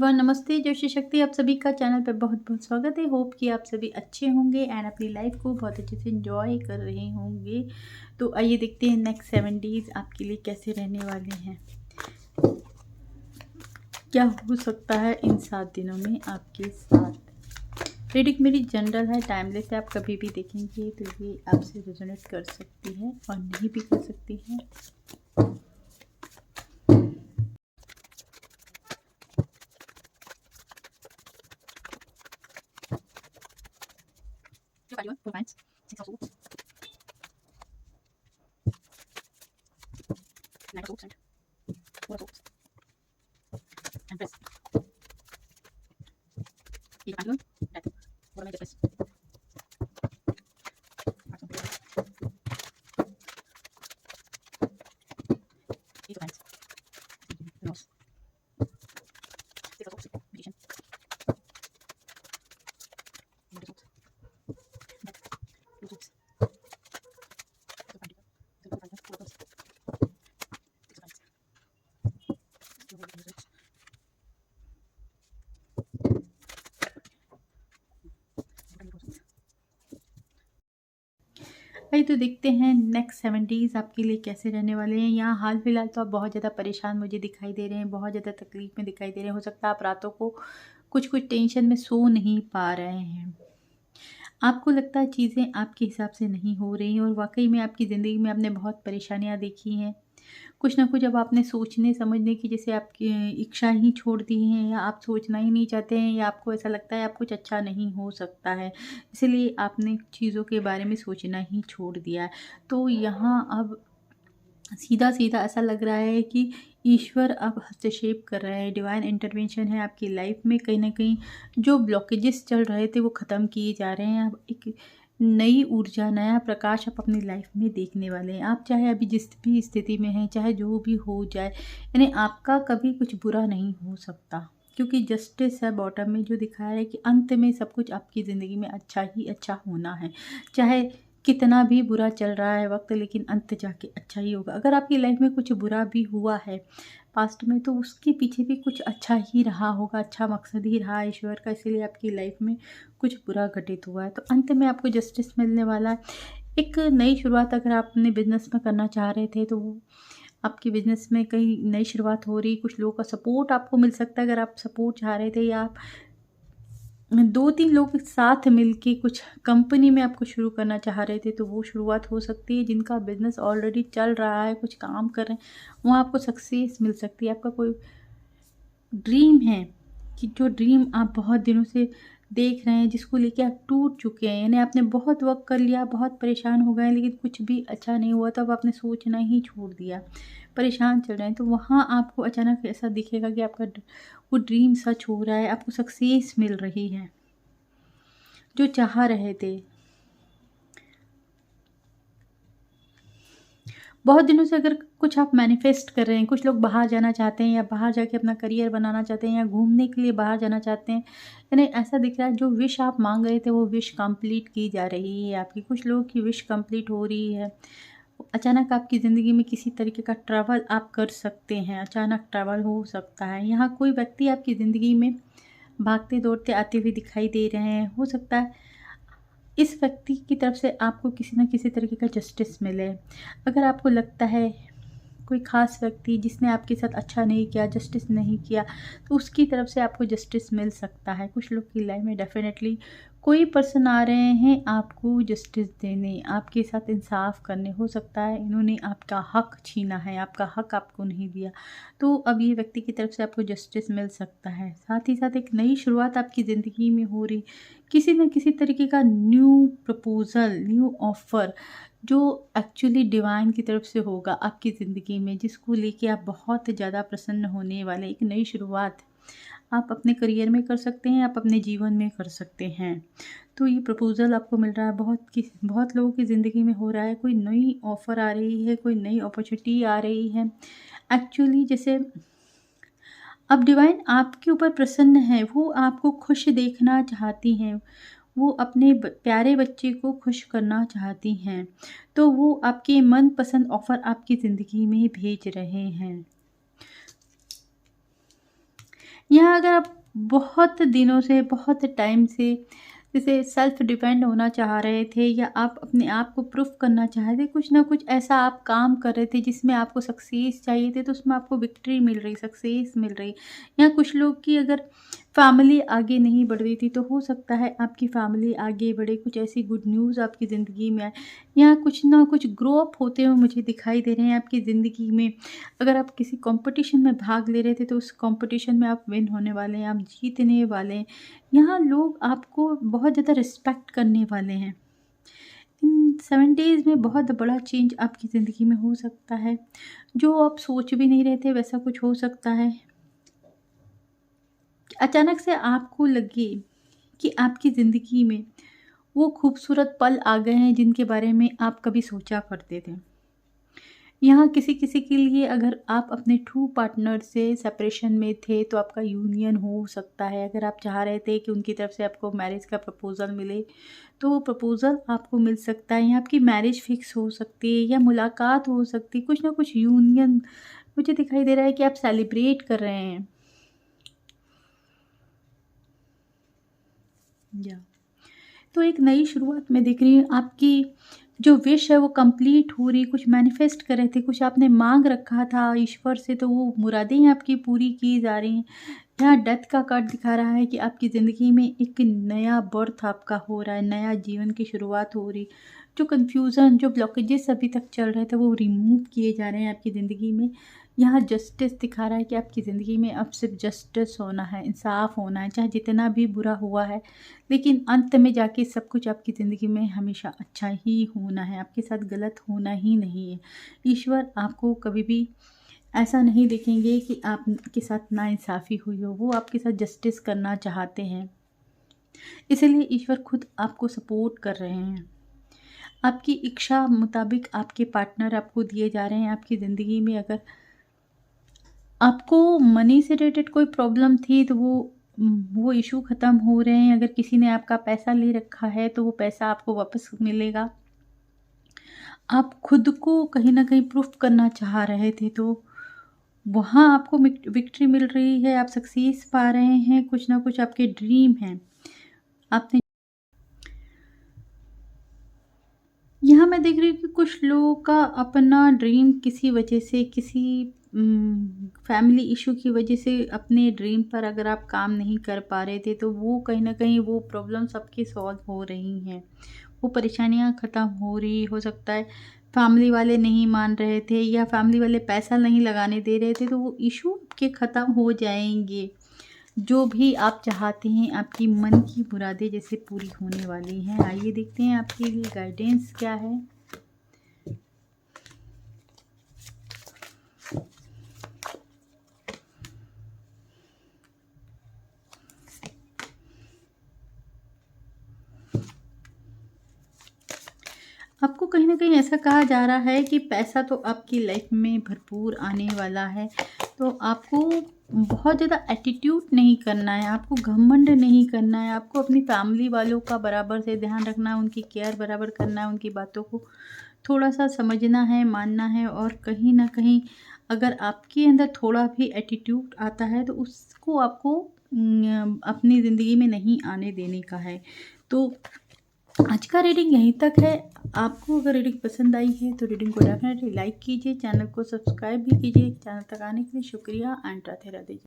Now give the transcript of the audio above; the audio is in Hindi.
एवरीवन, नमस्ते। जोशी शक्ति आप सभी का चैनल पे बहुत बहुत स्वागत है। होप कि आप सभी अच्छे होंगे एंड अपनी लाइफ को बहुत अच्छे से एंजॉय कर रहे होंगे। तो आइए देखते हैं नेक्स्ट 7 डेज आपके लिए कैसे रहने वाले हैं, क्या हो सकता है इन 7 दिनों में आपके साथ। रीडिंग मेरी जनरल है, टाइमलेस है, आप कभी भी देखेंगे तो ये आपसे रेजोनेट कर सकती है और नहीं भी कर सकती है। भाई तो देखते हैं नेक्स्ट 7 डेज आपके लिए कैसे रहने वाले हैं। यहाँ हाल फिलहाल तो आप बहुत ज़्यादा परेशान मुझे दिखाई दे रहे हैं, बहुत ज़्यादा तकलीफ में दिखाई दे रहे हैं। हो सकता है आप रातों को कुछ टेंशन में सो नहीं पा रहे हैं। आपको लगता है चीज़ें आपके हिसाब से नहीं हो रही हैं और वाकई में आपकी ज़िंदगी में आपने बहुत परेशानियाँ देखी हैं। कुछ ना कुछ अब आपने सोचने समझने की जैसे आपकी इच्छा ही छोड़ दी है, या आप सोचना ही नहीं चाहते हैं, या आपको ऐसा लगता है आप कुछ अच्छा नहीं हो सकता है, इसलिए आपने चीज़ों के बारे में सोचना ही छोड़ दिया है। तो यहाँ अब सीधा-सीधा ऐसा लग रहा है कि ईश्वर अब हस्तक्षेप कर रहा है, डिवाइन इंटरवेंशन है आपकी लाइफ में। कहीं न कहीं जो ब्लॉकेजेस चल रहे थे वो ख़त्म किए जा रहे हैं। अब एक नई ऊर्जा, नया प्रकाश आप अपनी लाइफ में देखने वाले हैं। आप चाहे अभी जिस भी स्थिति में हैं, चाहे जो भी हो जाए, यानी आपका कभी कुछ बुरा नहीं हो सकता, क्योंकि जस्टिस है बॉटम में जो दिखा रहा है कि अंत में सब कुछ आपकी ज़िंदगी में अच्छा ही अच्छा होना है। चाहे कितना भी बुरा चल रहा है वक्त, लेकिन अंत जाके अच्छा ही होगा। अगर आपकी लाइफ में कुछ बुरा भी हुआ है पास्ट में, तो उसके पीछे भी कुछ अच्छा ही रहा होगा, अच्छा मकसद ही रहा ईश्वर का, इसीलिए आपकी लाइफ में कुछ बुरा घटित हुआ है। तो अंत में आपको जस्टिस मिलने वाला है। एक नई शुरुआत अगर आप अपने बिजनेस में करना चाह रहे थे, तो वो आपके बिजनेस में कहीं नई शुरुआत हो रही, कुछ लोगों का सपोर्ट आपको मिल सकता है। अगर आप सपोर्ट चाह रहे थे, या आप 2-3 लोग साथ मिलके कुछ कंपनी में आपको शुरू करना चाह रहे थे, तो वो शुरुआत हो सकती है। जिनका बिज़नेस ऑलरेडी चल रहा है, कुछ काम कर रहे हैं, वहाँ आपको सक्सेस मिल सकती है। आपका कोई ड्रीम है कि जो ड्रीम आप बहुत दिनों से देख रहे हैं, जिसको लेके आप टूट चुके हैं, यानी आपने बहुत वर्क कर लिया, बहुत परेशान हो गए, लेकिन कुछ भी अच्छा नहीं हुआ, तो अब आपने सोचना ही छोड़ दिया, परेशान चल रहे हैं। तो वहाँ आपको अचानक ऐसा दिखेगा कि आपका वो ड्रीम सच हो रहा है, आपको सक्सेस मिल रही है जो चाह रहे थे। बहुत दिनों से अगर कुछ आप मैनिफेस्ट कर रहे हैं, कुछ लोग बाहर जाना चाहते हैं, या बाहर जाके अपना करियर बनाना चाहते हैं, या घूमने के लिए बाहर जाना चाहते हैं, यानी ऐसा दिख रहा है जो विश आप मांग रहे थे वो विश कंप्लीट की जा रही है आपकी। कुछ लोगों की विश कंप्लीट हो रही है। अचानक आपकी ज़िंदगी में किसी तरीके का ट्रैवल आप कर सकते हैं, अचानक ट्रैवल हो सकता है। यहाँ कोई व्यक्ति आपकी ज़िंदगी में भागते दौड़ते आते हुए दिखाई दे रहे हैं। हो सकता है इस व्यक्ति की तरफ से आपको किसी न किसी तरीके का जस्टिस मिले। अगर आपको लगता है कोई ख़ास व्यक्ति जिसने आपके साथ अच्छा नहीं किया, जस्टिस नहीं किया, तो उसकी तरफ से आपको जस्टिस मिल सकता है। कुछ लोग की लाइफ में डेफ़िनेटली कोई पर्सन आ रहे हैं आपको जस्टिस देने, आपके साथ इंसाफ़ करने। हो सकता है इन्होंने आपका हक़ छीना है, आपका हक़ आपको नहीं दिया, तो अब ये व्यक्ति की तरफ से आपको जस्टिस मिल सकता है। साथ ही साथ एक नई शुरुआत आपकी ज़िंदगी में हो रही, किसी न किसी तरीके का न्यू प्रपोज़ल, न्यू ऑफ़र जो एक्चुअली डिवाइन की तरफ से होगा आपकी ज़िंदगी में, जिसको लेके आप बहुत ज़्यादा प्रसन्न होने वाले। एक नई शुरुआत आप अपने करियर में कर सकते हैं, आप अपने जीवन में कर सकते हैं। तो ये प्रपोज़ल आपको मिल रहा है, बहुत लोगों की ज़िंदगी में हो रहा है। कोई नई ऑफ़र आ रही है, कोई नई अपॉर्चुनिटी आ रही है। एक्चुअली जैसे अब डिवाइन आपके ऊपर प्रसन्न है, वो आपको खुश देखना चाहती हैं। वो अपने प्यारे बच्चे को खुश करना चाहती हैं, तो वो आपके मनपसंद ऑफ़र आपकी ज़िंदगी में भेज रहे हैं। यहाँ अगर आप बहुत दिनों से, बहुत टाइम से जैसे सेल्फ डिपेंड होना चाह रहे थे या आप अपने आप को प्रूफ करना चाह रहे थे, कुछ ना कुछ ऐसा आप काम कर रहे थे जिसमें आपको सक्सेस चाहिए थे, तो उसमें आपको विक्ट्री मिल रही, सक्सेस मिल रही। या कुछ लोग की अगर फैमिली आगे नहीं बढ़ रही थी, तो हो सकता है आपकी फैमिली आगे बढ़े, कुछ ऐसी गुड न्यूज़ आपकी ज़िंदगी में आए, या कुछ ना कुछ ग्रो अप होते हुए मुझे दिखाई दे रहे हैं आपकी ज़िंदगी में। अगर आप किसी कंपटीशन में भाग ले रहे थे, तो उस कंपटीशन में आप विन होने वाले हैं, आप जीतने वाले हैं। यहाँ लोग आपको बहुत ज़्यादा रिस्पेक्ट करने वाले हैं। इन 7 डेज़ में बहुत बड़ा चेंज आपकी ज़िंदगी में हो सकता है। जो आप सोच भी नहीं रहे थे वैसा कुछ हो सकता है। अचानक से आपको लगे कि आपकी ज़िंदगी में वो खूबसूरत पल आ गए हैं जिनके बारे में आप कभी सोचा करते थे। यहाँ किसी-किसी के लिए अगर आप अपने ट्रू पार्टनर से सेपरेशन में थे, तो आपका यूनियन हो सकता है। अगर आप चाह रहे थे कि उनकी तरफ से आपको मैरिज का प्रपोज़ल मिले, तो वो प्रपोज़ल आपको मिल सकता है, या आपकी मैरिज फिक्स हो सकती है, या मुलाकात हो सकती है, कुछ ना कुछ यूनियन मुझे दिखाई दे रहा है कि आप सेलिब्रेट कर रहे हैं। या तो एक नई शुरुआत मैं देख रही हूँ, आपकी जो विश है वो कंप्लीट हो रही, कुछ मैनिफेस्ट कर रहे थे, कुछ आपने मांग रखा था ईश्वर से, तो वो मुरादें आपकी पूरी की जा रही हैं। यहाँ डेथ का कार्ड दिखा रहा है कि आपकी ज़िंदगी में एक नया बर्थ आपका हो रहा है, नया जीवन की शुरुआत हो रही। जो कन्फ्यूज़न, जो ब्लॉकेजेस अभी तक चल रहे थे, वो रिमूव किए जा रहे हैं आपकी ज़िंदगी में। यहाँ जस्टिस दिखा रहा है कि आपकी ज़िंदगी में अब सिर्फ जस्टिस होना है, इंसाफ होना है, चाहे जितना भी बुरा हुआ है, लेकिन अंत में जाके सब कुछ आपकी ज़िंदगी में हमेशा अच्छा ही होना है, आपके साथ गलत होना ही नहीं है। ईश्वर आपको कभी भी ऐसा नहीं देखेंगे कि आपके साथ नाइंसाफ़ी हुई हो, वो आपके साथ जस्टिस करना चाहते हैं। इसीलिए ईश्वर खुद आपको सपोर्ट कर रहे हैं। आपकी इच्छा मुताबिक आपके पार्टनर आपको दिए जा रहे हैं आपकी ज़िंदगी में। अगर आपको मनी से रिलेटेड कोई प्रॉब्लम थी, तो वो इशू ख़त्म हो रहे हैं। अगर किसी ने आपका पैसा ले रखा है, तो वो पैसा आपको वापस मिलेगा। आप खुद को कहीं न कहीं प्रूफ करना चाह रहे थे, तो वहाँ आपको विक्ट्री मिल रही है, आप सक्सेस पा रहे हैं, कुछ ना कुछ आपके ड्रीम हैं। आपने यहाँ मैं देख रही हूँ कि कुछ लोगों का अपना ड्रीम किसी वजह से, किसी फैमिली इशू की वजह से अपने ड्रीम पर अगर आप काम नहीं कर पा रहे थे, तो वो कहीं न कहीं वो प्रॉब्लम्स आपकी सॉल्व हो रही हैं। वो परेशानियाँ ख़त्म हो रही, हो सकता है फैमिली वाले नहीं मान रहे थे या फैमिली वाले पैसा नहीं लगाने दे रहे थे, तो वो इशू आपके ख़त्म हो जाएँगे। जो भी आप चाहते हैं, आपकी मन की मुरादें जैसे पूरी होने वाली हैं। आइए देखते हैं आपके लिए गाइडेंस क्या है। आपको कहीं न कहीं ऐसा कहा जा रहा है कि पैसा तो आपकी लाइफ में भरपूर आने वाला है, तो आपको बहुत ज़्यादा एटीट्यूड नहीं करना है, आपको घमंड नहीं करना है, आपको अपनी फैमिली वालों का बराबर से ध्यान रखना है, उनकी केयर बराबर करना है, उनकी बातों को थोड़ा-सा समझना है, मानना है। और कहीं न कहीं अगर आपके अंदर थोड़ा भी एटीट्यूड आता है, तो उसको आपको अपनी ज़िंदगी में नहीं आने देने का है। तो आज का रीडिंग यहीं तक है। आपको अगर रीडिंग पसंद आई है, तो रीडिंग को डेफिनेटली लाइक कीजिए, चैनल को सब्सक्राइब भी कीजिए। चैनल तक आने के लिए शुक्रिया एंड राधे राधे।